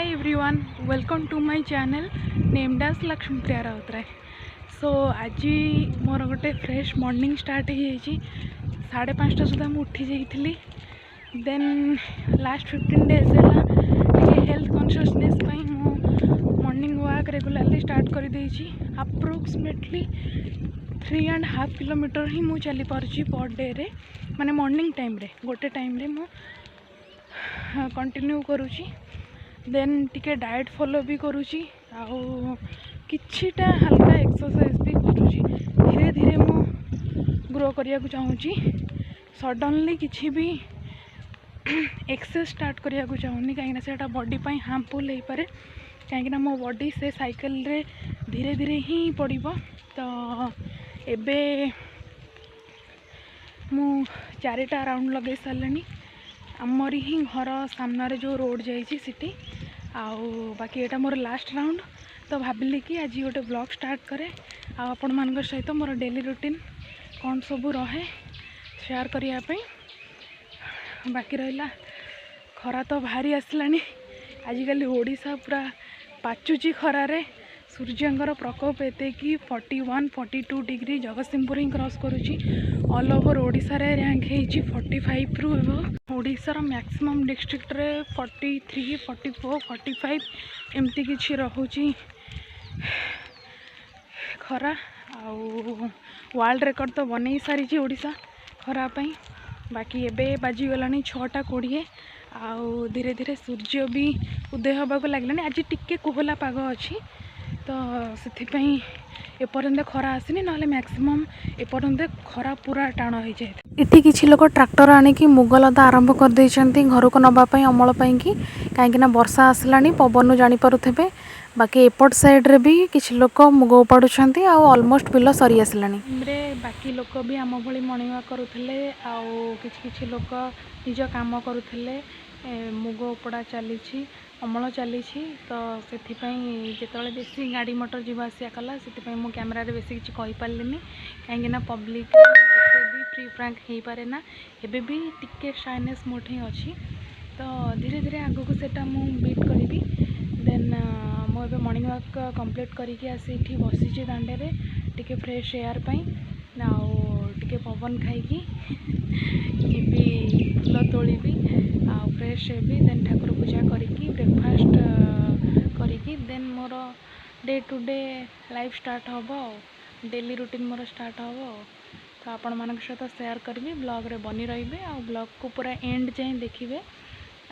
Hi everyone, welcome to my channel named as Lakshmipriya Rautray. So आज मोर गोटे fresh morning start हो जाइए 5:30 सुधा मुझे उठी जाइली देन लास्ट 15 days है health consciousness morning walk regularly start कर देइछि अप्रोक्सीमेटली 3.5 किलोमीटर ही मुझे चली पार्ची पर डे रे माने मॉर्निंग टाइम रे गोटे टाइम रे मु कंटिन्यू करुँची देन टिके डाइट फॉलो भी करुँची आउ किछिटा हल्का एक्सरसाइज भी करुँची धीरे धीरे मु ग्रो करिया को चाहूँची सडनली किछि भी एक्सरसाइज स्टार्ट करिया को चाहूनी कहीं सेटा बॉडी पाई हार्मफुल हो पारे कहीं मो बॉडी से साइकिल रे धीरे धीरे ही पड़िबो तो एबे मु 4टा राउंड लगे सारे आमरी ही घर सामने जो रोड जाइए सिटी आउ बाकी एटा मोर लास्ट राउंड तो भाविली कि आज गोटे ब्लॉग स्टार्ट करे आपण मान सहित मोर डेली रूटीन कौन सब रहे शेयर करने बाकी रहा खरा तो भारी आसलानी आजिकल ओडिशा पूरा पाचुची खरारे सूर्यंकर प्रकोप एते कि 41-42 डिग्री जगतसिंहपुर ही क्रॉस करुच्ची ऑल ओवर ओडिशा रे रैंक होइची 45 रु एबो ओडिशा रो मैक्सिमम डिस्ट्रिक्ट रे 43, 44, 45 एमती किछि रहूची खरा आउ वर्ल्ड रिकॉर्ड तो बनै सारी ओडिशा खरा पई बाकी एबे बाजी गलानी 6:20 आउ धीरे धीरे सूर्य भी उदय होबाको लागलानी आज टिके कोहला पाग अछि तो से एपर्यंत खरा आसनी ना मैक्सिमम एपर्यंत खरा पूरा टाण हो जाए इति किछि लोक ट्रैक्टर आनिकी मुग लदा आरंभ कर देइचंती घर को नबा पई अमल पई कि काहेकि वर्षा आसलानी पवन जानी पारुथबे बाकी एपट साइड रे भी किछि लोक मुग उपाडुछंती आ ऑलमोस्ट बिल सरी आसलानी रे बाकी लोक भी आम भली मर्निंग वॉक करुथले आ किछि लोक निज काम करुथले मुग उपड़ा चली अमल चली तो से जो बेसी गाड़ी मोटर जीवा आसिया कला से मो कैमरा रे बेसी किछि कहि पारलिनी कहीं पब्लिक एते भी फ्री फ्रैंक हो पारे ना एबे भी टिके शाइनेस मोठे अच्छी तो धीरे धीरे आगो को सेटा मु बीट करी देन मो एबे मॉर्निंग वॉक कंप्लीट करिके आसी इठी बसीची दांडे रे टिके फ्रेश एयर पई नाउ टिके पवन खाइकी जीबी फूल तोलिबी आ फ्रेश हेबी देन ठाकुर पूजा करिकी ब्रेकफास्ट करिकी देन मोर day to day life start होबो डेली रूटीन मोर स्टार्ट होबो तो आपण मानक सहित शेयर करबी ब्लॉग रे बनी रहिबे आ ब्लॉग को पूरा एंड जाए देखिबे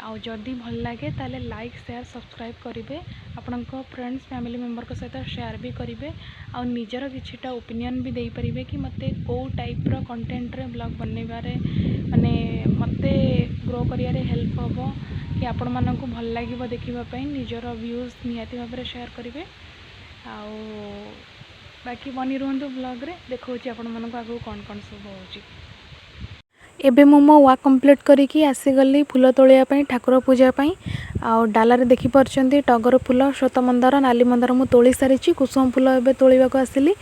आ जदि भल लगे ताले लाइक शेयर सब्सक्राइब करेंगे आपण फ्रेंड्स फैमिली मेंबर को सहित शेयर भी करेंगे आ निजर किछिटा ओपिनियन भी दे पारिबे कि मते को टाइप रो कंटेंट रे ब्लॉग बनैबारे माने मते ग्रो करियारे हेल्प होबो कि आपण मानकु भल लागिबो देखिबा पई निजर व्यूज निहाती भाबरे शेयर करेंगे आ बाकी बनी रुहंतु ब्लॉग रे देखौची आपण मानकु आगु कोन कोन सब होची एबे मो वॉक कंप्लीट करिकी आसीगली फूल तोलिया ठाकुर पूजापी आउ डालारे देखी पार्टी टगर फूल श्वेत मंदार नाली मंदार मु तोली सारी कुसुम फूल एबे तोलिबाको आसिली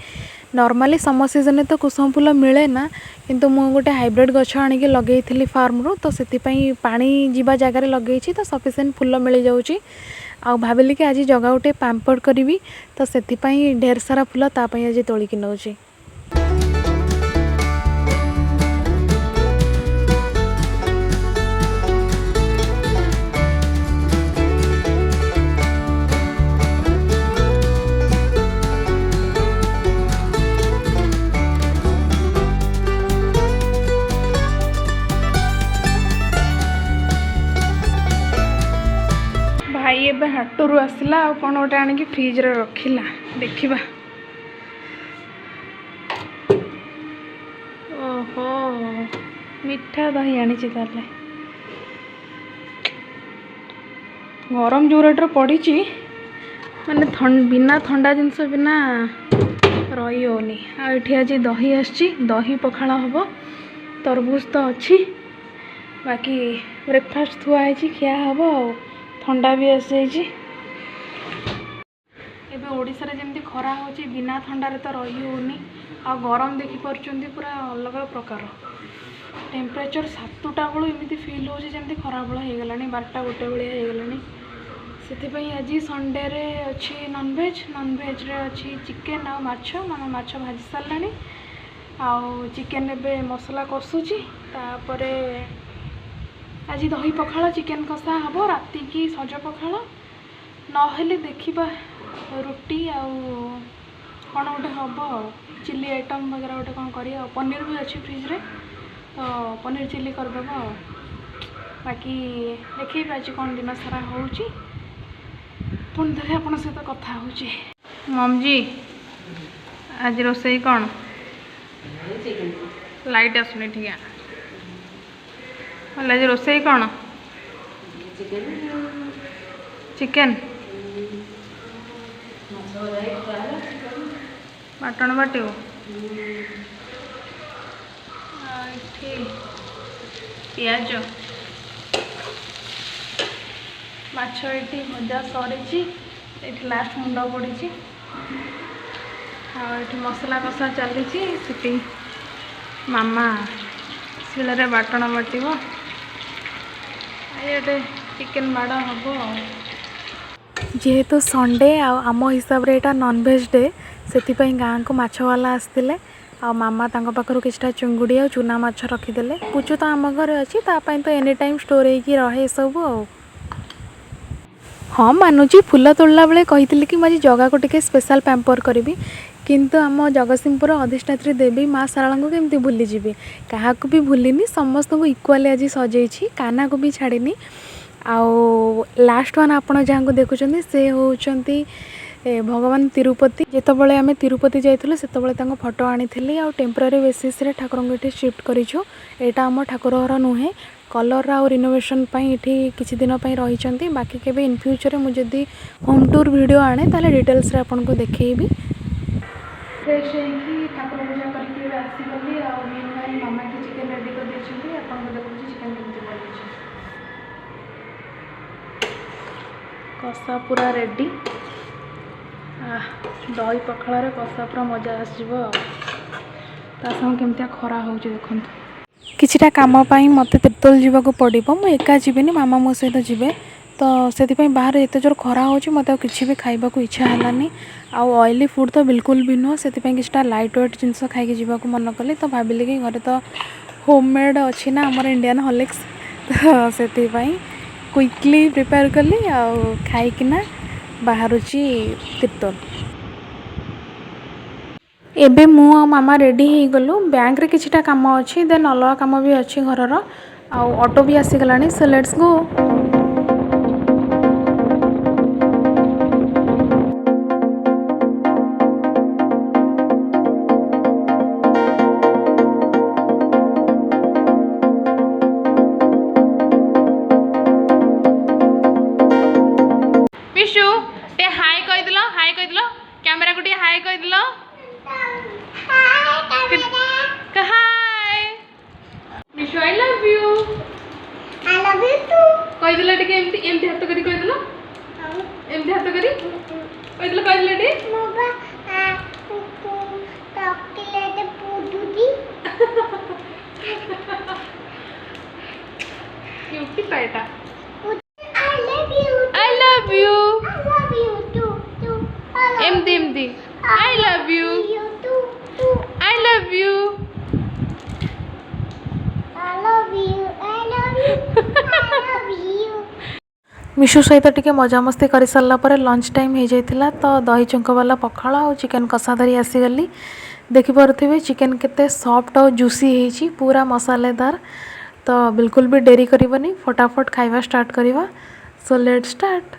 नॉर्मली सम सीजन तो कुसुम फूल मिले ना किंतु मु गोटे हाइब्रिड गछ आनिकी लगेइथिली फार्म रू तो सेतिपई पानी जीवा जगार लगेइछि तो सफिशिएंट फूल मिल जाउछि आ भाबिली कि आज जगह गोटे पैम्पर्ड करी तो सेतिपई ढेर सारा फूल तापई आज तोलिकी नउछि भाई एबे हाटरू आसला आ कौन गोटे आनिकी फ्रिज रे रखिला देखिबा ओहो मिठा दही आनी ताले गरम जो रेट पड़ी माने बिना ठंडा जिनस बिना रही होनी आठी आज दही आसी दही पखाला हम तरबूज तो अच्छी बाकी ब्रेकफास्ट थुआई खिया हम आ ठंडा भी आसी एबे ओडिशा रे जेमती खरा होची बिना ठंडा रे तो रही होनी आ गरम देखि परचंदी पूरा अलग प्रकार टेम्परेचर 7टा बेलू एमती फिल होची जेमती खरा बेला हो गलानी 12टा 1 बेला हो गलानी ସେଥିପାଇଁ ଆଜି ସଣ୍ଡେରେ ଅଛି ନନଭେଜ୍। ନନଭେଜ୍ରେ ଅଛି ଚିକେନ୍ ଆଉ ମାଛ। ମାମା ମାଛ ଭାଜି ସାରିଲାଣି, ଆଉ ଚିକେନ୍ ଏବେ ମସଲା କଷୁଛି। ତାପରେ ଆଜି ଦହି ପଖାଳ ଚିକେନ୍ କଷା ହେବ, ରାତିକି ସଜ ପଖାଳ, ନହେଲେ ଦେଖିବା ରୁଟି ଆଉ କ'ଣ ଗୋଟେ ହେବ ଆଉ ଚିଲି ଆଇଟମ୍ ବଗେରା ଗୋଟେ କ'ଣ କରିବା ଆଉ। ପନିର ବି ଅଛି ଫ୍ରିଜ୍ରେ, ତ ପନିର ଚିଲି କରିଦେବା ଆଉ। ବାକି ଦେଖେଇବି ଆଜି କ'ଣ ଦିନ ସାରା ହେଉଛି। ପୁଣି ଥରେ ଆପଣଙ୍କ ସହିତ କଥା ହେଉଛି। ମମ୍ଜି ଆଜି ରୋଷେଇ କ'ଣ? ଲାଇଟ୍ ଆସୁନି ଠିକ୍। ହେଲେ ଆଜି ରୋଷେଇ କ'ଣ? ଚିକେନ୍ ବାଟଣ ବାଟିବ। ଏଠି ପିଆଜ, ମାଛ ଏଠି ଭଜା ସରିଛି, ଏଠି ଲାଷ୍ଟ ମୁଣ୍ଡ ପଡ଼ିଛି, ଆଉ ଏଠି ମସଲା କଷା ଚାଲିଛି। ସେଠି ମାମା ଶିଳରେ ବାଟଣ ବାଟିବ, ଏଇଟେ ଚିକେନ୍ ବାଡ଼ା ହେବ ଆଉ। ଯେହେତୁ ସଣ୍ଡେ ଆଉ ଆମ ହିସାବରେ ଏଇଟା ନନଭେଜ୍ ଡେ, ସେଥିପାଇଁ ଗାଁକୁ ମାଛବାଲା ଆସିଥିଲେ, ଆଉ ମାମା ତାଙ୍କ ପାଖରୁ କିଛିଟା ଚୁଙ୍ଗୁଡ଼ି ଆଉ ଚୁନା ମାଛ ରଖିଦେଲେ। ପୁଚୁ ତ ଆମ ଘରେ ଅଛି, ତା ପାଇଁ ତ ଏନି ଟାଇମ୍ ଷ୍ଟୋର୍ ହେଇକି ରହେ ଏସବୁ ଆଉ। ହଁ ମାନୁଛି, ଫୁଲ ତୋଳିଲା ବେଳେ କହିଥିଲି କି ମୁଁ ଆଜି ଜଗାକୁ ଟିକେ ସ୍ପେଶାଲ୍ ପ୍ୟାମ୍ପର୍ କରିବି, କିନ୍ତୁ ଆମ ଜଗତସିଂହପୁର ଅଧିଷ୍ଠାତ୍ରୀ ଦେବୀ ମା ଶାରଳାଙ୍କୁ କେମିତି ଭୁଲିଯିବି। କାହାକୁ ବି ଭୁଲିନି, ସମସ୍ତଙ୍କୁ ଇକ୍ୱାଲି ଆଜି ସଜେଇଛି, କାହ୍ନାକୁ ବି ଛାଡ଼ିନି। ଆଉ ଲାଷ୍ଟ ୱାନ୍ ଆପଣ ଯାହାଙ୍କୁ ଦେଖୁଛନ୍ତି ସେ ହେଉଛନ୍ତି ଭଗବାନ ତିରୁପତି। ଯେତେବେଳେ ଆମେ ତିରୁପତି ଯାଇଥିଲୁ ସେତେବେଳେ ତାଙ୍କ ଫଟୋ ଆଣିଥିଲି, ଆଉ ଟେମ୍ପୋରାରୀ ବେସିସ୍ରେ ଠାକୁରଙ୍କୁ ଏଠି ସିଫ୍ଟ କରିଛୁ। ଏଇଟା ଆମ ଠାକୁର ଘର ନୁହେଁ, କଲର୍ ଆଉ ରିନୋଭେସନ୍ ପାଇଁ ଏଠି କିଛି ଦିନ ପାଇଁ ରହିଛନ୍ତି। ବାକି କେବେ ଇନ୍ ଫ୍ୟୁଚର୍ରେ ମୁଁ ଯଦି ହୋମ୍ ଟୁର୍ ଭିଡ଼ିଓ ଆଣେ ତାହେଲେ ଡିଟେଲ୍ସରେ ଆପଣଙ୍କୁ ଦେଖେଇବି। ଫ୍ରେଶ୍ ହେଇକି ଠାକୁର ପୂଜା କରିକି ଏବେ ଆସିଗଲି, ଆଉ ମିନୱାଇଲ୍ ମାମା ଏଠି ଚିକେନ୍ ରେଡ଼ି କରିଦେଇଛନ୍ତି। ଆପଣଙ୍କୁ ଦେଖୁଛି ଚିକେନ୍ କେମିତି ବନେଇଛି। କଷା ପୁରା ରେଡ଼ି। ଦହି ପଖାଳରେ କଷା ପୁରା ମଜା ଆସିଯିବ ଆଉ। ତା ସାଙ୍ଗେ କେମିତିଆ ଖରା ହେଉଛି ଦେଖନ୍ତୁ। କିଛିଟା କାମ ପାଇଁ ମୋତେ ତିର୍ତ୍ତୋଲ ଯିବାକୁ ପଡ଼ିବ, ମୁଁ ଏକା ଯିବିନି, ମାମା ମୋ ସହିତ ଯିବେ। ତ ସେଥିପାଇଁ ବାହାରେ ଏତେ ଜୋର ଖରା ହେଉଛି, ମୋତେ ଆଉ କିଛି ବି ଖାଇବାକୁ ଇଚ୍ଛା ହେଲାନି। ଆଉ ଅଏଲି ଫୁଡ଼୍ ତ ବିଲକୁଲ ବି ନୁହଁ, ସେଥିପାଇଁ କିଛିଟା ଲାଇଟ୍ ୱେଟ୍ ଜିନିଷ ଖାଇକି ଯିବାକୁ ମନ କଲି। ତ ଭାବିଲି କି ଘରେ ତ ହୋମ୍ ମେଡ଼୍ ଅଛି ନା ଆମର ଇଣ୍ଡିଆନ୍ ହର୍ଲିକ୍ସ, ତ ସେଥିପାଇଁ କୁଇକଲି ପ୍ରିପେୟାର କଲି ଆଉ ଖାଇକିନା ବାହାରୁଛି ତିର୍ତ୍ତୋଲ। ଏବେ ମୁଁ ଆଉ ମାମା ରେଡ଼ି ହେଇଗଲୁ। ବ୍ୟାଙ୍କରେ କିଛିଟା କାମ ଅଛି, ଦେନ୍ ଅଲଗା କାମ ବି ଅଛି ଘରର, ଆଉ ଅଟୋ ବି ଆସିଗଲାଣି। So let's go. ମିଶୁ ଟିକେ ହାଇ କହିଦେଲ, ହାଇ କହିଦେଲ, କ୍ୟାମେରାକୁ ଟିକେ ହାଇ କହିଦେଲ। Hi Mishu, I love you. I love you too. କହିଦେଲ ଟିକେ, ଏମିତି ଏମିତି ହାତ କରି କହିଦେଲ, ଏମିତି ହାତ କରି କହିଦେଲ, କହିଦେଲ ଟିକେ। Mama, chocolate puduji. क्यूटी पाएटा। I love you. I love you. I love you too. एमती एमती। I love you. You too. I love you. I love you. I love you. I love you. ମିଶୁ ସହିତ ଟିକେ ମଜାମସ୍ତି କରିସାରିଲା ପରେ lunch time ହେଇଯାଇଥିଲା। ତ ଦହି ଛୁଙ୍କବାଲା ପଖାଳ ଆଉ ଚିକେନ୍ କଷା ଧରି ଆସିଗଲି। ଦେଖିପାରୁଥିବେ ଚିକେନ୍ କେତେ ସଫ୍ଟ ଆଉ ଜୁସି ହେଇଛି, ପୁରା ମସାଲେଦାର। ତ ବିଲକୁଲ ବି ଡେରି କରିବନି, ଫଟାଫଟ ଖାଇବା ଷ୍ଟାର୍ଟ କରିବା। So let's start.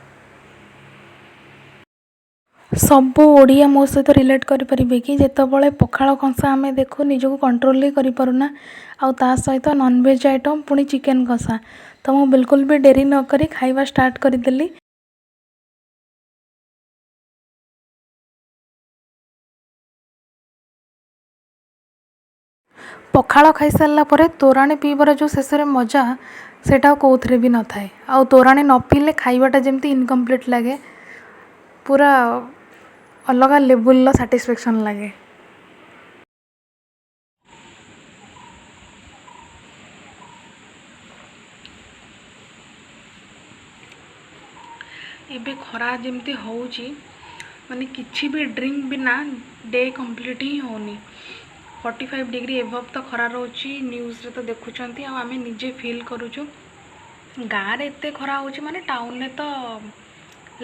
ସବୁ ଓଡ଼ିଆ ମୋ ସହିତ ରିଲେଟ୍ କରିପାରିବେ କି ଯେତେବେଳେ ପଖାଳ କଂସା ଆମେ ଦେଖୁ ନିଜକୁ କଣ୍ଟ୍ରୋଲ ହିଁ କରିପାରୁନା, ଆଉ ତା ସହିତ ନନଭେଜ୍ ଆଇଟମ୍ ପୁଣି ଚିକେନ୍ କଷା। ତ ମୁଁ ବିଲକୁଲ ବି ଡେରି ନ କରି ଖାଇବା ଷ୍ଟାର୍ଟ କରିଦେଲି। ପଖାଳ ଖାଇସାରିଲା ପରେ ତୋରାଣି ପିଇବାର ଯେଉଁ ଶେଷରେ ମଜା, ସେଇଟା ଆଉ କେଉଁଥିରେ ବି ନଥାଏ। ଆଉ ତୋରାଣି ନ ପିଇଲେ ଖାଇବାଟା ଯେମିତି ଇନକମ୍ପ୍ଲିଟ୍ ଲାଗେ, ପୁରା ଅଲଗା ଲେବୁଲ୍ର ସାଟିସ୍ଫ୍ୟାକ୍ସନ୍ ଲାଗେ। एबे खरा जमती होउची माने किछि भी ड्रिंक बिना डे कंप्लीट ही होनी 45 डिग्री एभव तो खरा रोची न्यूज़ रे तो देखुचंती आ आमे निजे फील करूछु गाँ रे एते खरा होची माने टाउन रे तो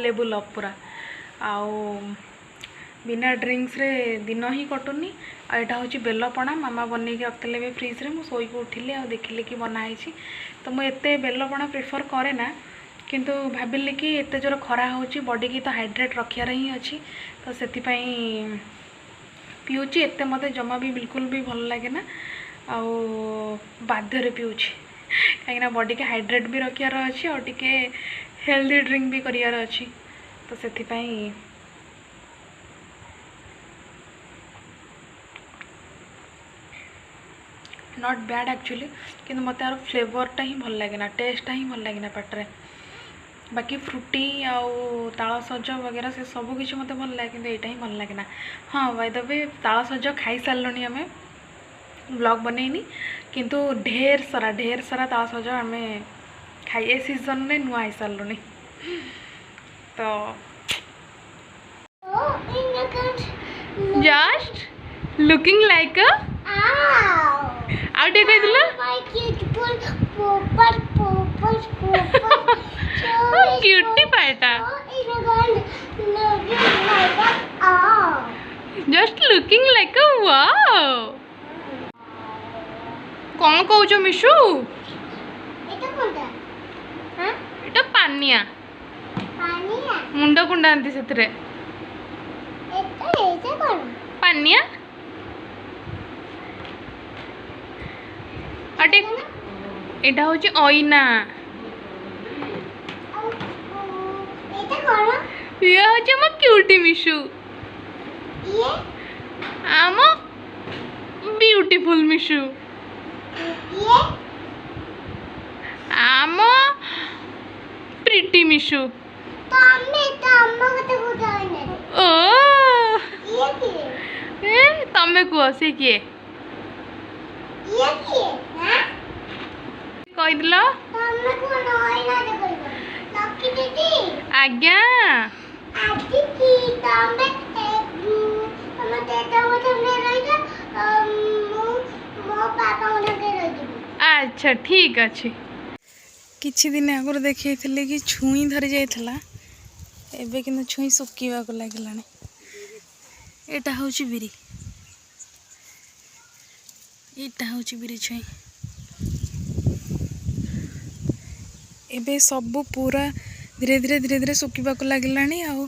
लेवल अप पूरा आउ बिना ड्रिंक्स रे दिन ही कटुनी आ एटा होची बेलपणा मामा बनै के रखले बे फ्रिज रे मु सोई को उठिले आ देखिले कि बनाई छी तो मु एते बेलपणा प्रेफर करे ना किंतु भाबिली कि एते जोर खरा होची बॉडी की तो हाइड्रेट रखियार ही अच्छी तो सेति पई पिउची एते मते जमा भी बिल्कुल भी भल लागे ना आउ बाध्य रे पिउची कहीं ना बॉडी के हाइड्रेट भी रखियार अच्छी और टिके हेल्दी ड्रिंक भी करियार अच्छी तो सेति पई नॉट बैड एक्चुअली किंतु मत यार फ्लेवरटा ही भल लगे ना टेस्टा ही भल लगे ना पाटरे बाकी फ्रुटी आउ ताल सज वगैरह से सब किसी मत भल लगे कि यहाँ ही भल लगे ना हाँ बाय द वे ताल सज खाई सारे आम ब्लॉग बनईनी किंतु ढेर सारा ताल सज आम खाई ए सीजन में नुआ ही सारे तो जस्ट लुकिंग लाइक आउटे कह दिला क्यूटी पाटा just looking like a wow कौन कहूछ मिशु एटा पानिया मुंड कुंडाती से पानिया अटे एटा होची ओइना ये होची हम क्यूटी मिशु ये आम ब्यूटीफुल मिशु ये आम प्रिटी मिशु ओ तमे कुह से किए कहीदिल आज्ञा अच्छा ठीक अच्छे किछि दिन आगुर देखी कि छुई धरी जाइथिला एबे किंतु छुई सुखीवा को लागिलानी एटा होची बिरी एटा होची बिरी छुई एबे सब पूरा धीरे धीरे सुखीवा को लागिलानी आउ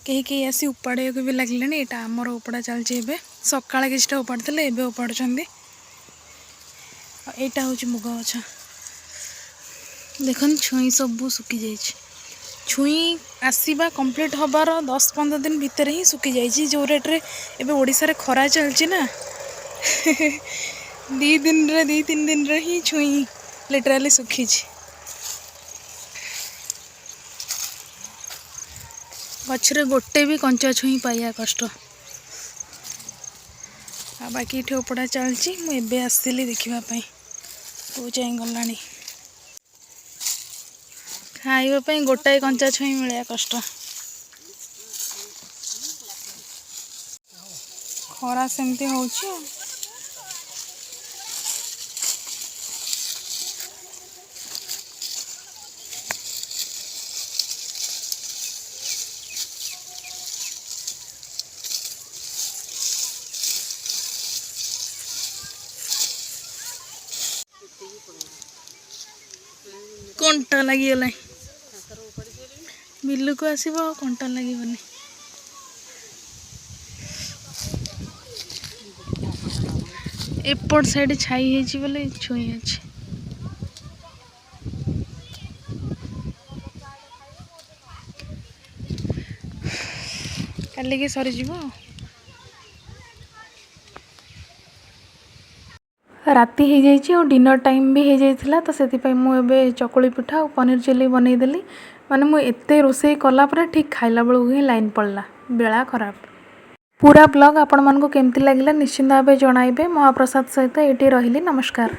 कहीं कहीं आसी उपाड़े को भी लगे यहाँ आमर उपड़ा चलती सका किसी उपाड़ते एवं उपाड़ुंट यहाँ हूँ मुग गछ देख छुई सब सुखी जाइए छुई आसवा कंप्लीट हबार 10-15 दिन भितर ही सुखी जाइए जो रेट्रे एवं ओडिशा रे खरा चलची ना 2-3 दिन रे ही छुई लिटराली सुखी गचरे गोटे भी कंचा छुई पाइया कष्ट आ बाकी ये उपड़ा चलती मुझे आसली देखापी को जाए गला खाइबापी गोटाए कंचा छुई मिले कष्ट खरा सेमती होची कंटा लगिगला बिलू को आसब कंटा लगनी एपट साइड छाई है बोले छुई अच्छे काली के सरीज राति हो जाइए और डिनर टाइम भी हो जाइए तो से मुझे चकुली पिठा और पनीर चिली बनईदेली माने मु एते रोषे कलापर ठीक खाइला बेलू ही लाइन पड़ला बेला खराब पूरा ब्लॉग आपण मानक केमती लगिला निश्चिंत भाव जणाइबे महाप्रसाद सहित ये रही नमस्कार।